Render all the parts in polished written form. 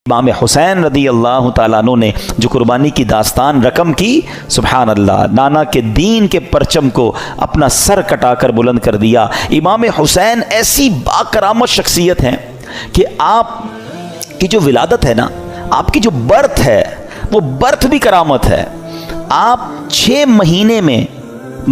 امام حسین رضی اللہ تعالیٰ عنہ نے جو قربانی کی داستان رقم کی، سبحان اللہ، نانا کے دین کے پرچم کو اپنا سر کٹا کر بلند کر دیا۔ امام حسین ایسی باکرامت شخصیت ہیں کہ آپ کی جو ولادت ہے نا، آپ کی جو برتھ ہے، وہ برتھ بھی کرامت ہے۔ آپ 6 مہینے میں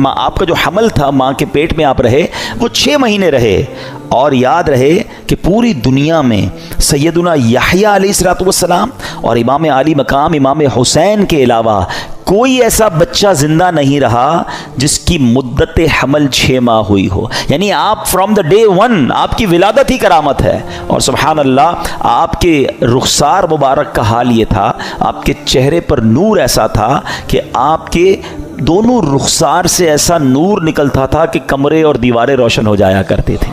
آپ کا جو حمل تھا، ماں کے پیٹ میں آپ رہے، وہ 6 مہینے رہے، اور یاد رہے کہ پوری دنیا میں سیدنا یحییٰ علیہ الصلوۃ والسلام اور امام عالی مقام امام حسین کے علاوہ کوئی ایسا بچہ زندہ نہیں رہا جس کی مدت حمل 6 ماہ ہوئی ہو۔ یعنی آپ فرام دا ڈے 1 آپ کی ولادت ہی کرامت ہے۔ اور سبحان اللہ، آپ کے رخسار مبارک کا حال یہ تھا، آپ کے چہرے پر نور ایسا تھا کہ آپ کے دونوں رخسار سے ایسا نور نکلتا تھا کہ کمرے اور دیواریں روشن ہو جایا کرتے تھے۔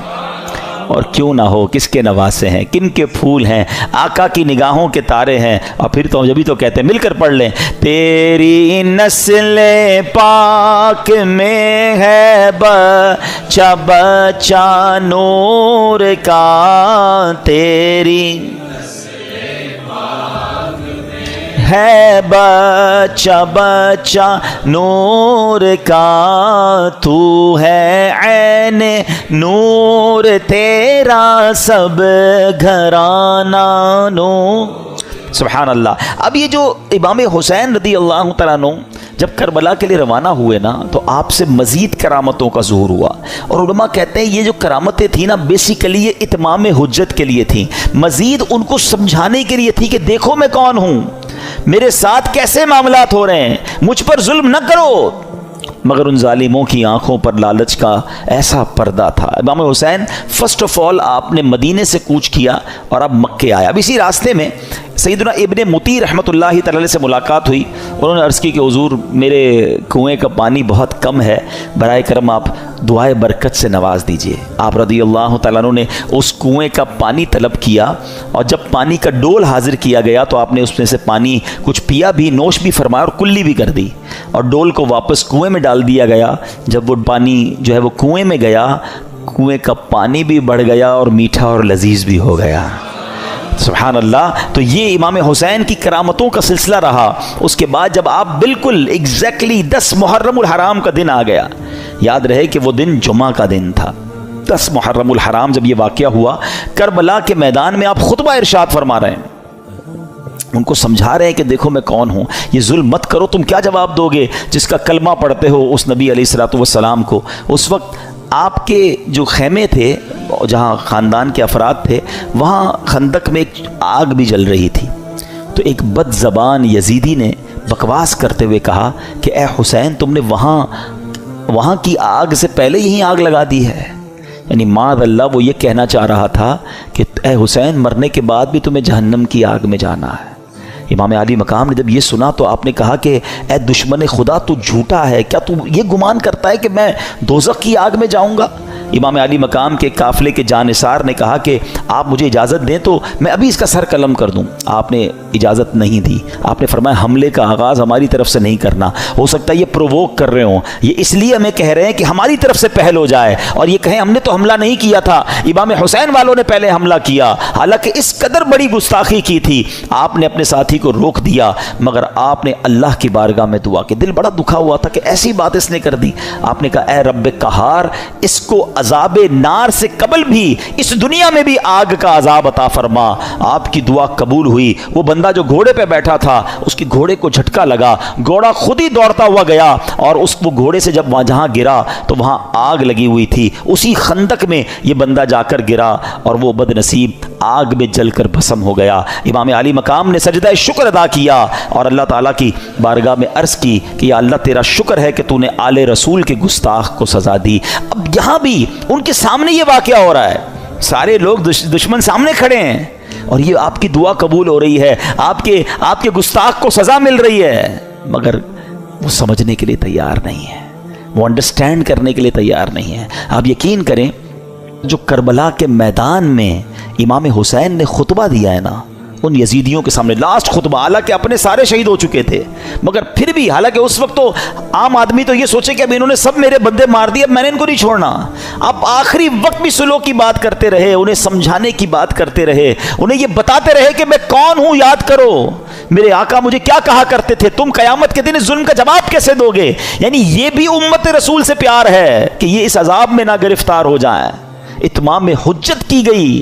اور کیوں نہ ہو، کس کے نواسے ہیں، کن کے پھول ہیں، آقا کی نگاہوں کے تارے ہیں۔ اور پھر تو جبھی تو کہتے ہیں، مل کر پڑھ لیں، تیری نسل پاک میں ہے بچہ بچہ نور کا، تیری ہے بچہ بچہ نور کا، تو ہے عین نور تیرا سب گھرانہ نور۔ سبحان اللہ۔ اب یہ جو امام حسین رضی اللہ تعالیٰ عنہ جب کربلا کے لیے روانہ ہوئے نا، تو آپ سے مزید کرامتوں کا ظہور ہوا، اور علماء کہتے ہیں یہ جو کرامتیں تھیں نا، بیسیکلی یہ اتمام حجت کے لیے تھیں، مزید ان کو سمجھانے کے لیے تھی کہ دیکھو میں کون ہوں، میرے ساتھ کیسے معاملات ہو رہے ہیں، مجھ پر ظلم نہ کرو۔ مگر ان ظالموں کی آنکھوں پر لالچ کا ایسا پردہ تھا۔ امام حسین فرسٹ آف آل آپ نے مدینے سے کوچ کیا اور اب مکے آیا۔ اب اسی راستے میں سیدنا ابن مطی رحمۃ اللہ تعالی سے ملاقات ہوئی۔ انہوں نے عرض کی کہ حضور میرے کنویں کا پانی بہت کم ہے، برائے کرم آپ دعائے برکت سے نواز دیجئے۔ آپ رضی اللہ تعالیٰ عنہ نے اس کنویں کا پانی طلب کیا، اور جب پانی کا ڈول حاضر کیا گیا تو آپ نے اس میں سے پانی کچھ پیا بھی، نوش بھی فرمایا اور کلی بھی کر دی، اور ڈول کو واپس کنویں میں ڈال دیا گیا۔ جب وہ پانی جو ہے وہ کنویں میں گیا، کنویں کا پانی بھی بڑھ گیا اور میٹھا اور لذیذ بھی ہو گیا۔ سبحان اللہ۔ تو یہ امام حسین کی کرامتوں کا سلسلہ رہا۔ اس کے بعد جب آپ بالکل ایگزیکٹلی 10 محرم الحرام کا دن آ گیا، یاد رہے کہ وہ دن جمعہ کا دن تھا، 10 محرم الحرام جب یہ واقعہ ہوا، کربلا کے میدان میں آپ خطبہ ارشاد فرما رہے ہیں، ان کو سمجھا رہے ہیں کہ دیکھو میں کون ہوں، یہ ظلم مت کرو۔ تم کیا جواب دو گے جس کا کلمہ پڑھتے ہو اس نبی علیہ الصلوۃ والسلام کو؟ اس وقت آپ کے جو خیمے تھے، جہاں خاندان کے افراد تھے، وہاں خندق میں ایک آگ بھی جل رہی تھی۔ تو ایک بد زبان یزیدی نے بکواس کرتے ہوئے کہا کہ اے حسین، تم نے وہاں کی آگ سے پہلے یہی آگ لگا دی ہے۔ یعنی معاذ اللہ وہ یہ کہنا چاہ رہا تھا کہ اے حسین، مرنے کے بعد بھی تمہیں جہنم کی آگ میں جانا ہے۔ امام علی مقام نے جب یہ سنا تو آپ نے کہا کہ اے دشمن خدا، تو جھوٹا ہے، کیا تو یہ گمان کرتا ہے کہ میں دوزخ کی آگ میں جاؤں گا؟ امام علی مقام کے قافلے کے جانثار نے کہا کہ آپ مجھے اجازت دیں تو میں ابھی اس کا سر قلم کر دوں۔ آپ نے اجازت نہیں دی، آپ نے فرمایا حملے کا آغاز ہماری طرف سے نہیں کرنا، ہو سکتا ہے یہ پرووک کر رہے ہوں، یہ اس لیے ہمیں کہہ رہے ہیں کہ ہماری طرف سے پہل ہو جائے، اور یہ کہیں ہم نے تو حملہ نہیں کیا تھا، امام حسین والوں نے پہلے حملہ کیا۔ حالانکہ اس قدر بڑی گستاخی کی تھی، آپ نے اپنے ساتھی کو روک دیا، مگر آپ نے اللہ کی بارگاہ میں دعا کی۔ دل بڑا دکھا ہوا تھا کہ ایسی بات اس نے کر دی۔ آپ نے کہا اے رب قہار، اس کو عذاب نار سے قبل بھی اس دنیا میں بھی آگ کا عذاب عطا فرما۔ آپ کی دعا قبول ہوئی۔ وہ بندہ جو گھوڑے پہ بیٹھا تھا، اس کی گھوڑے کو جھٹکا لگا، گھوڑا خود ہی دوڑتا ہوا گیا، اور وہ گھوڑے سے جب جہاں گرا تو وہاں آگ لگی ہوئی تھی، اسی خندق میں یہ بندہ جا کر گرا، اور وہ بد نصیب آگ میں جل کر بھسم ہو گیا۔ امام علی مقام نے سجدہ شکر ادا کیا اور اللہ تعالیٰ کی بارگاہ میں عرض کی کہ یا اللہ تیرا شکر ہے کہ تو نے آل رسول کے گستاخ کو سزا دی۔ اب یہاں بھی ان کے سامنے یہ واقعہ ہو رہا ہے، سارے لوگ دشمن سامنے کھڑے ہیں، اور یہ آپ کی دعا قبول ہو رہی ہے، آپ کے گستاخ کو سزا مل رہی ہے، مگر وہ سمجھنے کے لیے تیار نہیں ہے، وہ انڈرسٹینڈ کرنے کے لیے تیار نہیں ہے۔ آپ یقین کریں، جو کربلا کے میدان میں امام حسین نے خطبہ دیا ہے نا، ان یزیدیوں کے سامنے لاسٹ خطبہ. حالانکہ اپنے سارے شہید ہو چکے تھے, مگر پھر بھی, حالانکہ اس وقت تو عام آدمی تو یہ سوچے کہ اب انہوں نے سب میرے بندے مار دیے, اب میں نے ان کو نہیں چھوڑنا. اب آخری وقت بھی سلو کی بات کرتے رہے, انہیں سمجھانے کی بات کرتے رہے, انہیں یہ بتاتے رہے کہ میں کون ہوں, یاد کرو میرے آقا مجھے کیا کہا کرتے تھے, تم قیامت کے دن اس ظلم کا جواب کیسے دو گے. یعنی یہ بھی امت رسول سے پیار ہے کہ یہ اس عذاب میں نہ گرفتار ہو جائیں. اتمام حجت کی گئی,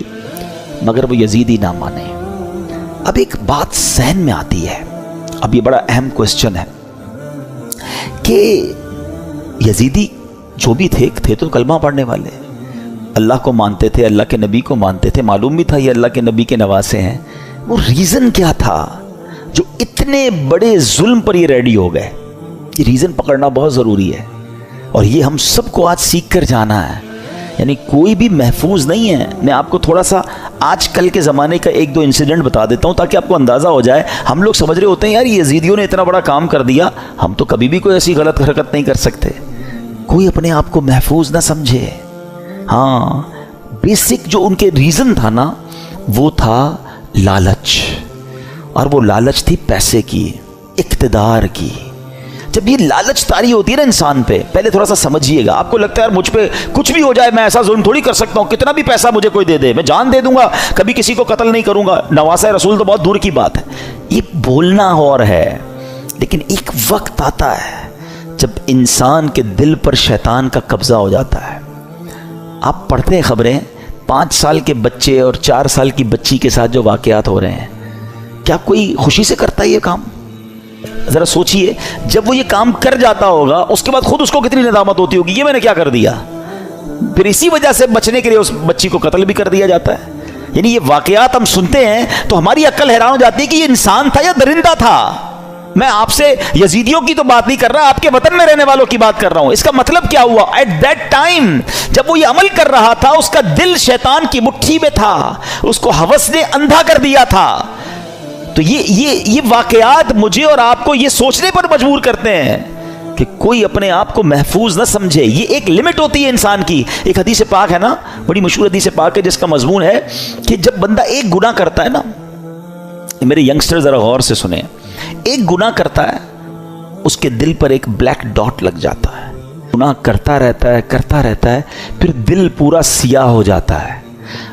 مگر وہ یزیدی نہ مانے. اب ایک بات ذہن میں آتی ہے, اب یہ بڑا اہم کوسچن ہے کہ یزیدی جو بھی تھے تو کلمہ پڑھنے والے, اللہ کو مانتے تھے, اللہ کے نبی کو مانتے تھے, معلوم بھی تھا یہ اللہ کے نبی کے نواسے ہیں. وہ ریزن کیا تھا جو اتنے بڑے ظلم پر یہ ریڈی ہو گئے؟ یہ ریزن پکڑنا بہت ضروری ہے, اور یہ ہم سب کو آج سیکھ کر جانا ہے. یعنی کوئی بھی محفوظ نہیں ہے. میں آپ کو تھوڑا سا آج کل کے زمانے کا ایک دو انسیڈنٹ بتا دیتا ہوں تاکہ آپ کو اندازہ ہو جائے. ہم لوگ سمجھ رہے ہوتے ہیں یار یہ یزیدیوں نے اتنا بڑا کام کر دیا, ہم تو کبھی بھی کوئی ایسی غلط حرکت نہیں کر سکتے. کوئی اپنے آپ کو محفوظ نہ سمجھے. ہاں, بیسک جو ان کے ریزن تھا نا, وہ تھا لالچ, اور وہ لالچ تھی پیسے کی, اقتدار کی. جب یہ لالچ طاری ہوتی ہے نا انسان پہ, پہلے تھوڑا سا سمجھیے گا. آپ کو لگتا ہے یار مجھ پہ کچھ بھی ہو جائے میں ایسا ظلم تھوڑی کر سکتا ہوں, کتنا بھی پیسہ مجھے کوئی دے دے میں جان دے دوں گا, کبھی کسی کو قتل نہیں کروں گا, نواسہ رسول تو بہت دور کی بات ہے. یہ بولنا اور ہے, لیکن ایک وقت آتا ہے جب انسان کے دل پر شیطان کا قبضہ ہو جاتا ہے. آپ پڑھتے ہیں خبریں, 5 سال کے بچے اور 4 سال کی بچی کے ساتھ جو واقعات ہو رہے ہیں, کیا کوئی خوشی سے کرتا ہے یہ کام؟ ذرا سوچئے, جب وہ یہ کام کر جاتا ہوگا اس کے بعد خود اس کو کتنی ندامت ہوتی ہوگی, یہ میں نے کیا کر دیا. پھر اسی وجہ سے بچنے کے لیے اس بچی کو قتل بھی کر دیا جاتا ہے. یعنی یہ واقعات ہم سنتے ہیں تو ہماری عقل حیران ہو جاتی ہے کہ یہ انسان تھا یا درندہ تھا. میں آپ سے یزیدیوں کی تو بات نہیں کر رہا, آپ کے وطن میں رہنے والوں کی بات کر رہا ہوں. اس کا مطلب کیا ہوا؟ ایٹ دیٹ ٹائم جب وہ یہ عمل کر رہا تھا اس کا دل شیطان کی مٹھی میں تھا, اس کو ہوس نے اندھا کر دیا تھا. تو یہ واقعات مجھے اور آپ کو یہ سوچنے پر مجبور کرتے ہیں کہ کوئی اپنے آپ کو محفوظ نہ سمجھے. یہ ایک لمٹ ہوتی ہے انسان کی. ایک حدیث پاک ہے نا, بڑی مشہور حدیث پاک ہے, جس کا مضمون ہے کہ جب بندہ ایک گناہ کرتا ہے نا, میرے ینگسٹر ذرا غور سے سنیں, ایک گناہ کرتا ہے اس کے دل پر ایک بلیک ڈاٹ لگ جاتا ہے. گناہ کرتا رہتا ہے پھر دل پورا سیاہ ہو جاتا ہے.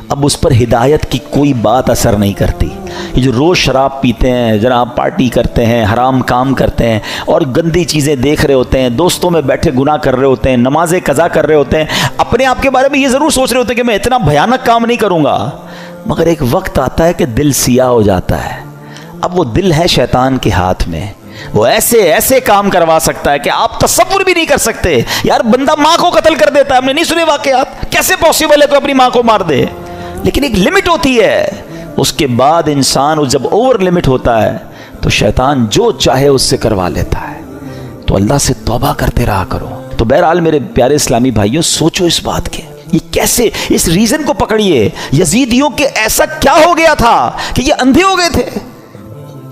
اب اس پر ہدایت کی کوئی بات اثر نہیں کرتی. یہ جو روز شراب پیتے ہیں, جناب پارٹی کرتے ہیں, حرام کام کرتے ہیں اور گندی چیزیں دیکھ رہے ہوتے ہیں, دوستوں میں بیٹھے گناہ کر رہے ہوتے ہیں, نمازیں قضا کر رہے ہوتے ہیں, اپنے آپ کے بارے میں یہ ضرور سوچ رہے ہوتے ہیں کہ میں اتنا بھیانک کام نہیں کروں گا, مگر ایک وقت آتا ہے کہ دل سیاہ ہو جاتا ہے. اب وہ دل ہے شیطان کے ہاتھ میں, وہ ایسے کام کروا سکتا ہے کہ آپ تصور بھی نہیں کر سکتے. یار بندہ ماں کو قتل کر دیتا ہے, ہم نے نہیں سنے واقعات, کیسے پاسبل ہے کوئی اپنی ماں کو مار دے. لیکن ایک لمٹ ہوتی ہے, اس کے بعد انسان جب اوور لمٹ ہوتا ہے تو شیطان جو چاہے اس سے کروا لیتا ہے. تو اللہ سے توبہ کرتے رہا کرو. تو بہرحال میرے پیارے اسلامی بھائیوں, سوچو اس بات کے, یہ کیسے, اس ریزن کو پکڑیے. یزیدیوں کے ایسا کیا ہو گیا تھا کہ یہ اندھے ہو گئے تھے؟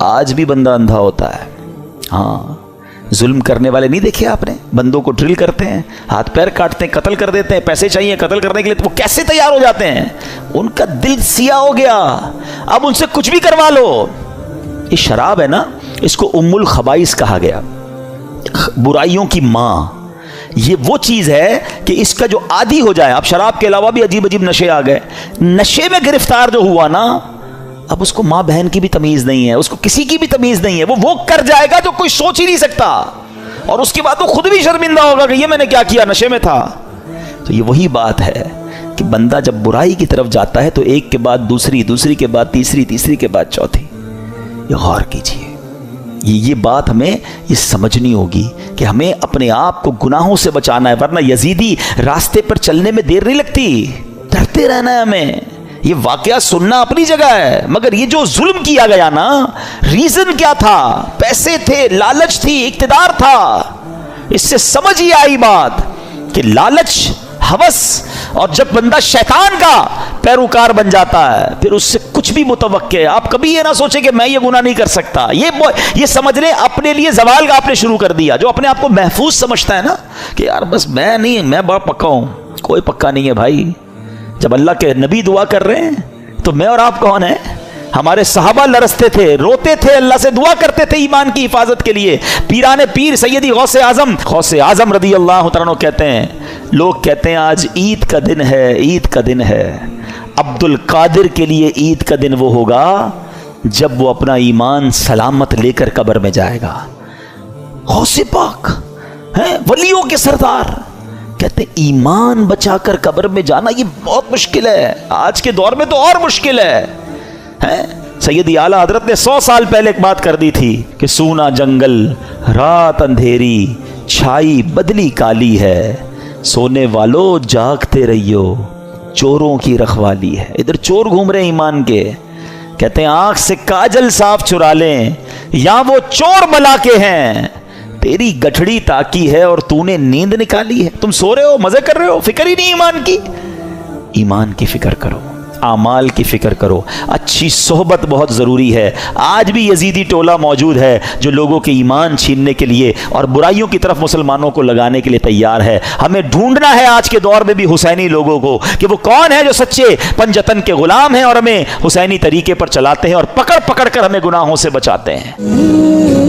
آج بھی بندہ اندھا ہوتا ہے. ہاں, ظلم کرنے والے نہیں دیکھے آپ نے, بندوں کو ڈرل کرتے ہیں, ہاتھ پیر کاٹتے ہیں, قتل کر دیتے ہیں, پیسے چاہیے قتل کرنے کے لیے, تو وہ کیسے تیار ہو جاتے ہیں؟ ان کا دل سیاہ ہو گیا, اب ان سے کچھ بھی کروا لو. یہ شراب ہے نا, اس کو ام الخبائث کہا گیا, برائیوں کی ماں. یہ وہ چیز ہے کہ اس کا جو عادی ہو جائے, اب شراب کے علاوہ بھی عجیب نشے آ گئے, نشے میں گرفتار جو ہوا نا, اب اس کو ماں بہن کی بھی تمیز نہیں ہے, اس کو کسی کی بھی تمیز نہیں ہے. وہ کر جائے گا جو کوئی سوچ ہی نہیں سکتا, اور اس کے بعد وہ خود بھی شرمندہ ہوگا کہ یہ میں نے کیا کیا, نشے میں تھا. تو یہ وہی بات ہے کہ بندہ جب برائی کی طرف جاتا ہے تو ایک کے بعد دوسری, دوسری کے بعد تیسری, تیسری کے بعد چوتھی. یہ غور کیجیے, یہ بات ہمیں یہ سمجھنی ہوگی کہ ہمیں اپنے آپ کو گناہوں سے بچانا ہے, ورنہ یزیدی راستے پر چلنے میں دیر نہیں لگتی, ڈرتے رہنا ہے ہمیں. یہ واقعہ سننا اپنی جگہ ہے, مگر یہ جو ظلم کیا گیا نا, ریزن کیا تھا؟ پیسے تھے, لالچ تھی, اقتدار تھا. اس سے سمجھ ہی آئی بات کہ لالچ, ہوس, اور جب بندہ شیطان کا پیروکار بن جاتا ہے پھر اس سے کچھ بھی متوقع ہے. آپ کبھی یہ نہ سوچیں کہ میں یہ گناہ نہیں کر سکتا. یہ سمجھ لیں اپنے لیے زوال کا آپ نے شروع کر دیا. جو اپنے آپ کو محفوظ سمجھتا ہے نا کہ یار بس میں نہیں, میں بڑا پکا ہوں, کوئی پکا نہیں ہے بھائی. جب اللہ کے نبی دعا کر رہے ہیں تو میں اور آپ کون ہیں؟ ہمارے صحابہ لرزتے تھے، روتے تھے، اللہ سے دعا کرتے تھے ایمان کی حفاظت کے لیے. پیران پیر سیدی غوث اعظم رضی اللہ تعالیٰ عنہ کہتے ہیں، لوگ کہتے ہیں آج عید کا دن ہے، عید کا دن ہے. عبد القادر کے لیے عید کا دن وہ ہوگا جب وہ اپنا ایمان سلامت لے کر قبر میں جائے گا. غوث پاک ہیں، ولیوں کے سردار، کہتے ہیں ایمان بچا کر قبر میں جانا یہ بہت مشکل ہے، آج کے دور میں تو اور مشکل ہے. سیدی اعلیٰ حضرت نے 100 سال پہلے ایک بات کر دی تھی کہ سونا جنگل رات اندھیری چھائی بدلی کالی ہے، سونے والو جاگتے رہیو چوروں کی رکھوالی ہے. ادھر چور گھوم رہے ہیں ایمان کے، کہتے ہیں آنکھ سے کاجل صاف چرا لیں یا وہ چور بلا کے ہیں، تیری گٹھڑی تاکی ہے اور تو نے نیند نکالی ہے. تم سو رہے ہو، مزے کر رہے ہو، فکر ہی نہیں ایمان کی. ایمان کی فکر کرو، اعمال کی فکر کرو. اچھی صحبت بہت ضروری ہے. آج بھی یزیدی ٹولہ موجود ہے جو لوگوں کے ایمان چھیننے کے لیے اور برائیوں کی طرف مسلمانوں کو لگانے کے لیے تیار ہے. ہمیں ڈھونڈنا ہے آج کے دور میں بھی حسینی لوگوں کو کہ وہ کون ہے جو سچے پنجتن کے غلام ہیں اور ہمیں حسینی طریقے پر چلاتے ہیں اور پکڑ پکڑ کر ہمیں گناہوں سے بچاتے ہیں.